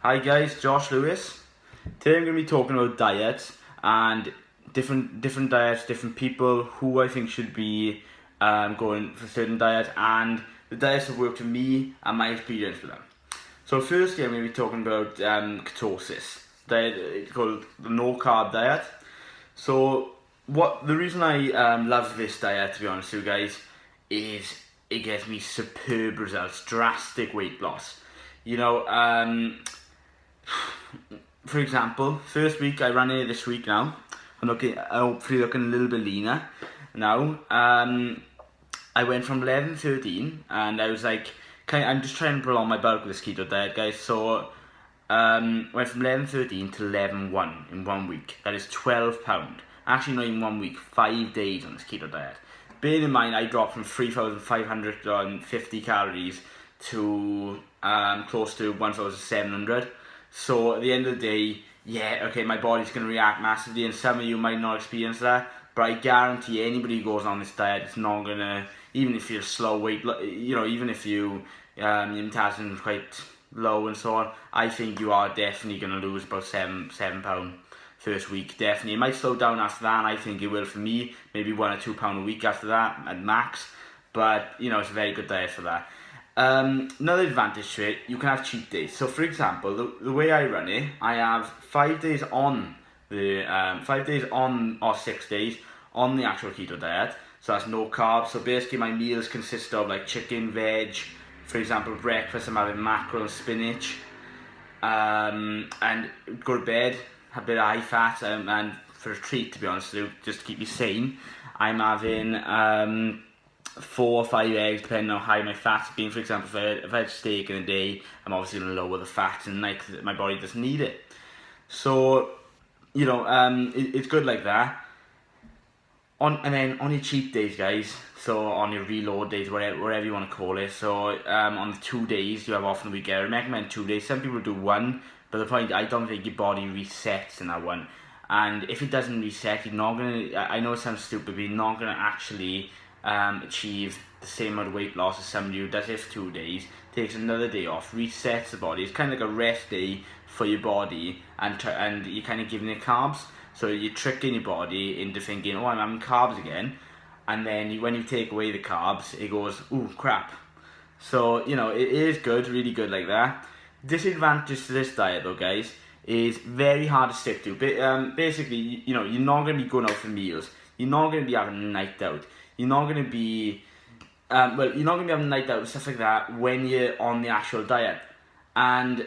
Hi guys, Josh Lewis. Today I'm going to be talking about diets and different diets, different people who I think should be going for certain diets and the diets that work for me and my experience with them. So firstly I'm going to be talking about ketosis, diet called the no carb diet. So the reason I love this diet, to be honest with you guys, is it gets me superb results, drastic weight loss. For example, first week I ran it this week now. I'm hopefully looking a little bit leaner now. I went from 11-13 and I was like, I'm just trying to prolong my bulk with this keto diet, guys. So went from 11-13 to 11-1 in 1 week. That is 12 pound. Actually, not even 1 week, 5 days on this keto diet. Bearing in mind, I dropped from 3,550 calories to close to 1,700. So at the end of the day, yeah, okay, my body's going to react massively, and some of you might not experience that, but I guarantee anybody who goes on this diet, it's not going to, even if you're slow weight, even if your metabolism is quite low and so on, I think you are definitely going to lose about 7 pound first week, definitely. It might slow down after that, and I think it will for me, maybe 1 or 2 pound a week after that at max, but it's a very good diet for that. Another advantage to it, you can have cheat days. So for example, the way I run it, I have 5 days on the 5 days on or 6 days on the actual keto diet. So that's no carbs. So basically my meals consist of like chicken, veg. For example, breakfast I'm having mackerel and spinach, and go to bed, have a bit of high fat, and for a treat, to be honest with you, just to keep me sane, I'm having 4 or 5 eggs, depending on how high my fat's been. For example, if I had steak in a day, I'm obviously going to lower the fat in the night because my body doesn't need it. So, it's good like that. And then on your cheat days, guys, so on your reload days, whatever you want to call it, so on the 2 days you have off in the week, I recommend 2 days. Some people do 1, but the point, I don't think your body resets in that one. And if it doesn't reset, you're not going to, I know it sounds stupid, but you're not going to actually achieve the same amount of weight loss as somebody who does it for 2 days, takes another day off, resets the body. It's kind of like a rest day for your body, and you're kind of giving it carbs. So you're tricking your body into thinking, oh, I'm having carbs again, and then when you take away the carbs, it goes, ooh, crap. So it is good, really good like that. Disadvantage to this diet though, guys, is very hard to stick to. Basically, you're not going to be going out for meals. You're not going to be having a night out. You're not going to be, you're not going to be having a night out and stuff like that when you're on the actual diet. And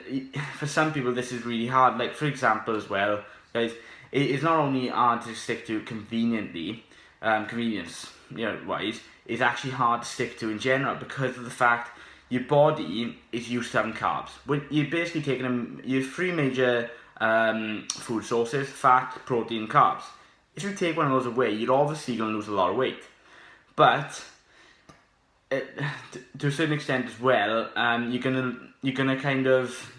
for some people, this is really hard. Like, for example, as well, guys, it's not only hard to stick to convenience, wise, it's actually hard to stick to in general because of the fact your body is used to having carbs. When you're basically taking your 3 major food sources: fat, protein, carbs. If you take one of those away, you're obviously going to lose a lot of weight. But to a certain extent as well, you're gonna kind of,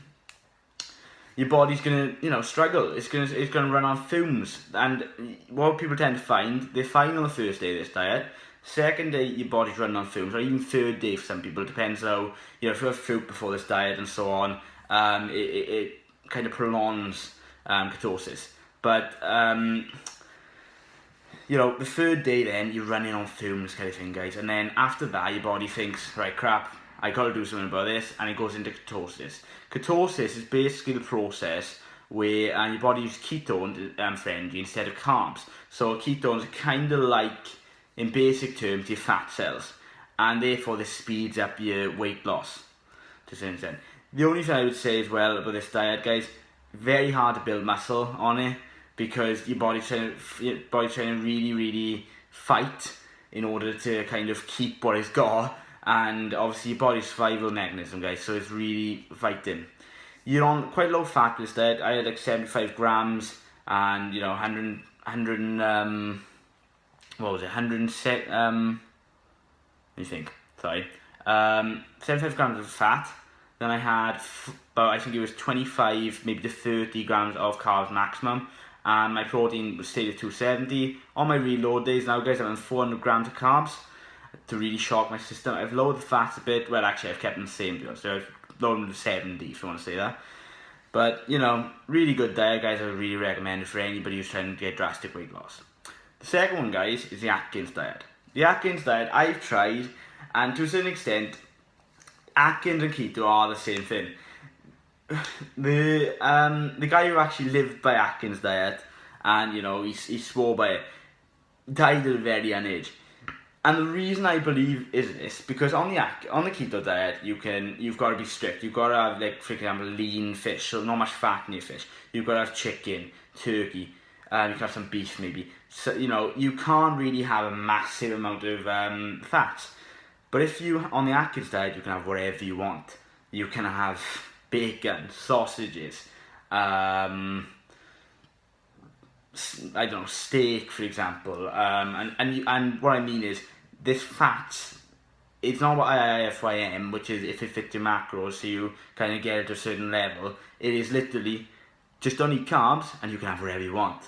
your body's gonna struggle. It's gonna run on fumes. And what people tend to find, they're fine on the first day of this diet. Second day, your body's running on fumes, or even third day for some people. It depends how, if you have fruit before this diet and so on, it kind of prolongs ketosis. But the third day then, you're running on fumes kind of thing, guys. And then after that, your body thinks, right, crap, I got to do something about this, and it goes into ketosis. Ketosis is basically the process where your body uses ketone friendly instead of carbs. So ketones are kind of like, in basic terms, your fat cells. And therefore, this speeds up your weight loss to a certain extent. The only thing I would say as well about this diet, guys, very hard to build muscle on it, because your body's trying to really, really fight in order to kind of keep what it's got. And obviously your body's survival mechanism, guys, so it's really fighting. You're on quite low fat with this diet. I had like 75 grams and 75 grams of fat. Then I had about, I think it was 25, maybe to 30 grams of carbs maximum. And my protein was stayed at 270. On my reload days now, guys, I'm on 400 grams of carbs to really shock my system. I've lowered the fats a bit. Well, actually, I've kept them the same, to be honest. So I've lowered them to 70, if you want to say that. But, you know, really good diet, guys. I would really recommend it for anybody who's trying to get drastic weight loss. The second one, guys, is the Atkins diet. The Atkins diet I've tried, and to a certain extent, Atkins and keto are the same thing. The guy who actually lived by Atkins diet, and you know he swore by it, died at a very young age. And the reason I believe is this, because on the keto diet you've got to be strict. You've got to have, like, for example, lean fish, so not much fat in your fish. You've got to have chicken, turkey, you can have some beef maybe. So you know you can't really have a massive amount of fats. But if you on the Atkins diet, you can have whatever you want. You can have bacon, sausages, I don't know, steak, for example, and what I mean is, this fat, it's not what IIFYM, which is if it fits your macros, so you kind of get it to a certain level. It is literally just don't eat carbs and you can have whatever you want.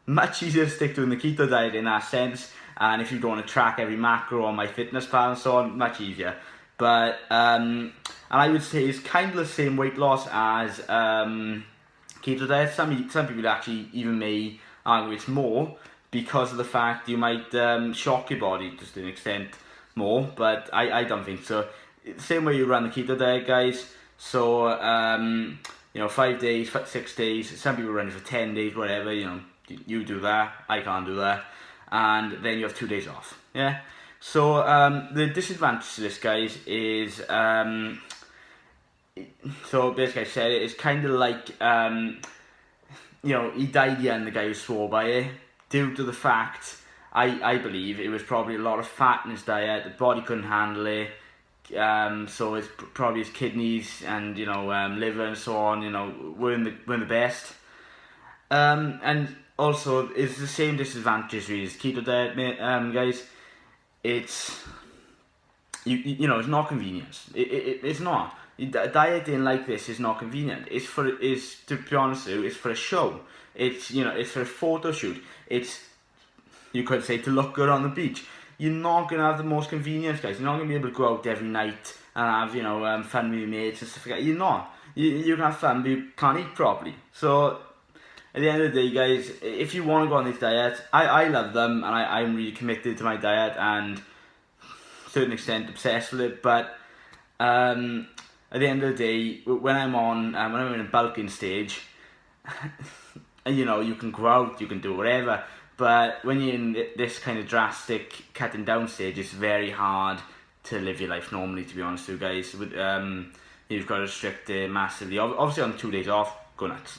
Much easier to stick to in the keto diet in that sense, and if you don't want to track every macro on MyFitnessPal and so on, much easier. But and I would say it's kind of the same weight loss as keto diet. Some people actually even may argue it's more, because of the fact you might shock your body to an extent more, but I don't think so. Same way you run the keto diet, guys. So you know, 5 days, 6 days. Some people run it for 10 days, whatever. You know, you do that. I can't do that. And then you have 2 days off. Yeah. So the disadvantage to this, guys, is so basically I said it's kind of like you know, he died young, the guy who swore by it, due to the fact I believe it was probably a lot of fat in his diet. The body couldn't handle it. So it's probably his kidneys and, you know, liver and so on, you know, weren't the best. And also it's the same disadvantages really as keto diet, guys. It's you know, it's not convenient. It's not. Dieting like this is not convenient. It's to be honest with you, it's for a show. It's, you know, it's for a photo shoot. It's, you could say, to look good on the beach. You're not gonna have the most convenience, guys. You're not gonna be able to go out every night and have, you know, fun with your mates and stuff like that. You're not. You can have fun, but you can't eat properly. So at the end of the day, guys, if you want to go on this diet, I love them, and I'm really committed to my diet and to a certain extent obsessed with it. But at the end of the day, when I'm in a bulking stage, you know, you can go out, you can do whatever, but when you're in this kind of drastic cutting down stage, it's very hard to live your life normally, to be honest with you guys. With you've got to restrict it massively. Obviously on 2 days off, go nuts.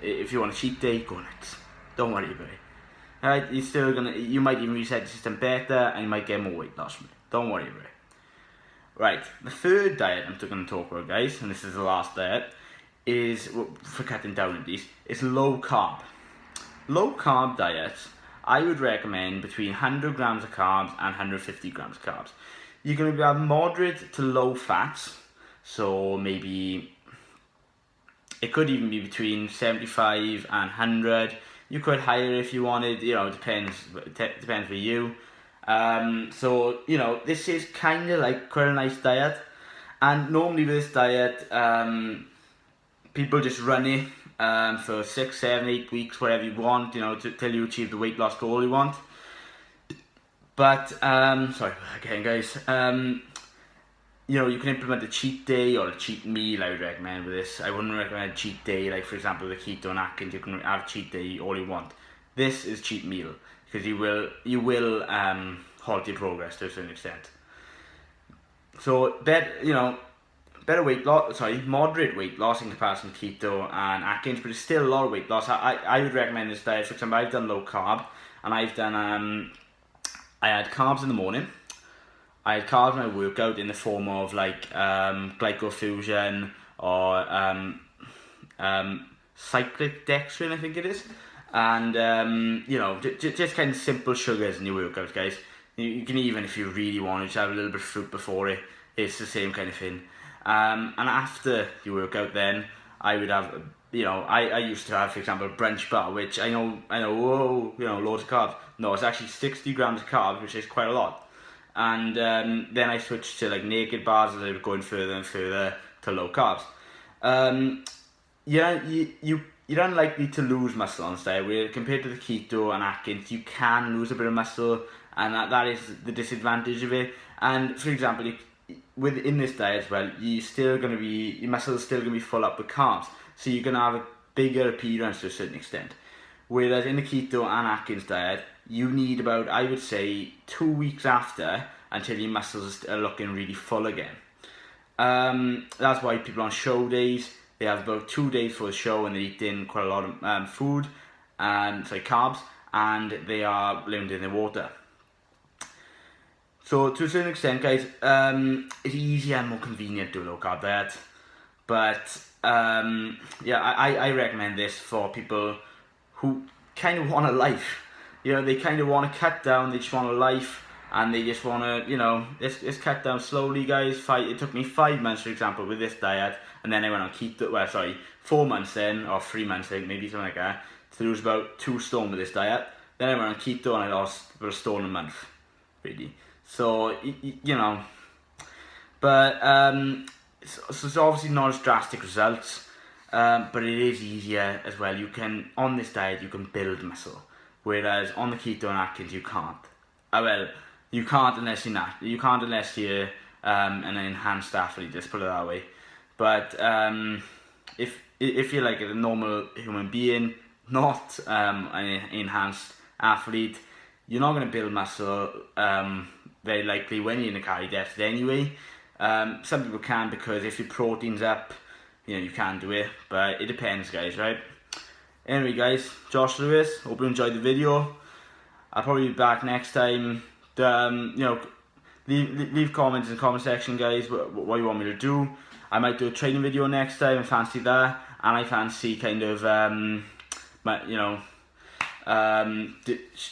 If you want a cheat day, go nuts. Don't worry about it. Alright, you might even reset the system better, and you might get more weight loss from it. Don't worry about it. Right, the third diet I'm going to talk about, guys, and this is the last diet, is, for cutting down at least, is low carb. Low carb diets, I would recommend between 100 grams of carbs and 150 grams of carbs. You're going to have moderate to low fats, so maybe it could even be between 75 and 100. You could higher if you wanted, you know, it depends for you. So, you know, this is kind of like quite a nice diet, and normally with this diet, people just run it for 6, 7, 8 weeks, whatever you want, you know, till you achieve the weight loss goal you want. But, sorry again, guys, you know, you can implement a cheat day or a cheat meal, I would recommend with this. I wouldn't recommend a cheat day, like for example the keto and Atkins, you can have cheat day all you want. This is cheat meal, because you will halt your progress to a certain extent. So better weight loss, moderate weight loss in comparison to keto and Atkins, but it's still a lot of weight loss. I would recommend this diet. For example, I've done low carb, and I've done I had carbs in the morning. I had carbs in my workout in the form of like glycofusion or cyclic dextrin, I think it is. And you know, just kind of simple sugars in your workouts, guys. You can even, if you really want to, just have a little bit of fruit before it. It's the same kind of thing. And after your workout, then I would have, you know, I used to have, for example, a brunch bar, which I know, whoa, you know, loads of carbs. No, it's actually 60 grams of carbs, which is quite a lot. And then I switched to like naked bars as I was going further and further to low carbs. Yeah, you're unlikely to lose muscle on this diet, where compared to the keto and Atkins, you can lose a bit of muscle, and that is the disadvantage of it. And for example, within this diet as well, your muscle is still gonna be full up with carbs, so you're gonna have a bigger appearance to a certain extent. Whereas in the keto and Atkins diet, you need about, I would say, 2 weeks after until your muscles are looking really full again. That's why people on show days, they have about 2 days for the show and they're eating quite a lot of food and carbs, and they are limiting their water. So to a certain extent, guys, it's easier and more convenient to do a low carb diet. But yeah, I recommend this for people who kind of want a life. You know, they kind of want to cut down, they just want a life, and they just want to, you know, let's cut down slowly, guys. It took me 5 months, for example, with this diet, and then I went on keto, 4 months then, or 3 months, I think, maybe something like that, to lose about 2 stone with this diet. Then I went on keto and I lost about 1 stone a month, really. So, you know, but so it's obviously not as drastic results, but it is easier as well. On this diet, you can build muscle, whereas on the keto and Atkins, you can't. Well, you can't unless you're an enhanced athlete, let's put it that way. But if you're like a normal human being, not an enhanced athlete, you're not going to build muscle very likely when you're in a calorie deficit anyway. Some people can, because if your protein's up, you know, you can do it, but it depends, guys, right? Anyway, guys, Josh Lewis, hope you enjoyed the video. I'll probably be back next time. You know, leave comments in the comment section, guys, what you want me to do. I might do a training video next time, I fancy that, and I fancy kind of, you know,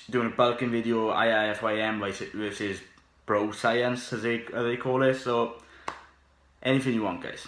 doing a bulking video, IIFYM versus bro science, as they call it. So anything you want, guys.